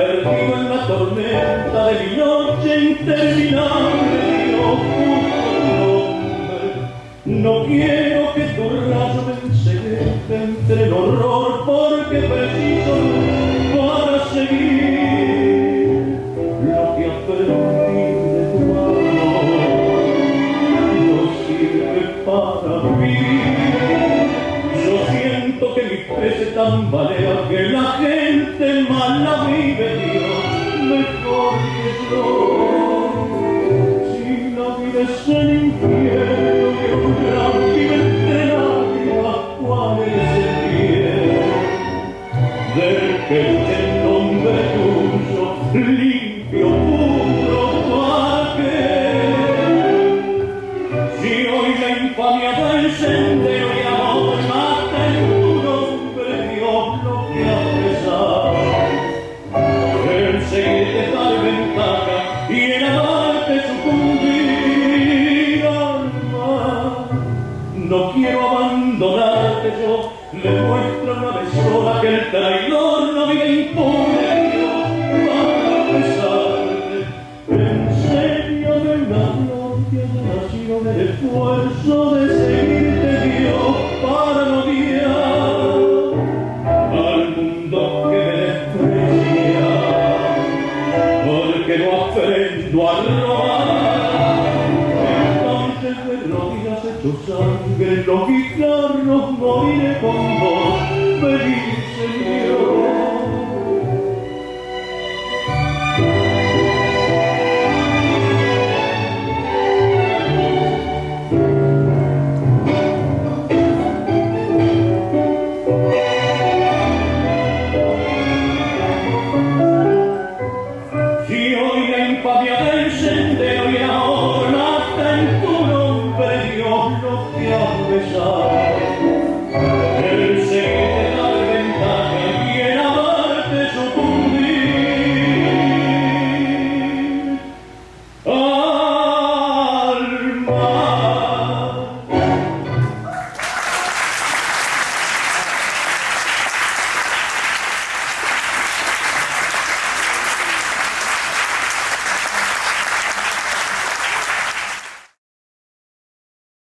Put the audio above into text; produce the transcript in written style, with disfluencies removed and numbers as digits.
perdido en la tormenta de mi noche interminable, Dios, no quiero que tu rayo me enseñe entre el horror, porque preciso para seguir lo que aprendí de tu amor. No sirve para mí. Yo siento que mi fe se tambalea, que la gente mala vive, Dios, mejor que yo. Si la vida es el infierno de un gran vive entre lágrimas, ¿cuál es el bien? Del que el nombre tuyo, limpio, puro, ¿para qué? Si hoy la infamia del sendero y amor mata en tu nombre, Dios, lo que a pesar el seguir dejar ventaja y el amarte sucumbir, alma, no quiero abandonarte yo. Le muestro una vez sola que el traidor no vive impune, Dios, para besarte. Enséñame la gloria de la nación, el esfuerzo de seguirte, Dios, para no odiar al mundo que me desprecia, porque no aprendo a robar. Entonces de rodillas hecho sangre, los guitarros moriré con vos, feliz Señor. Si hoy la infamia del sendero y el amor mata en tu nombre, Dios, no te ha besado.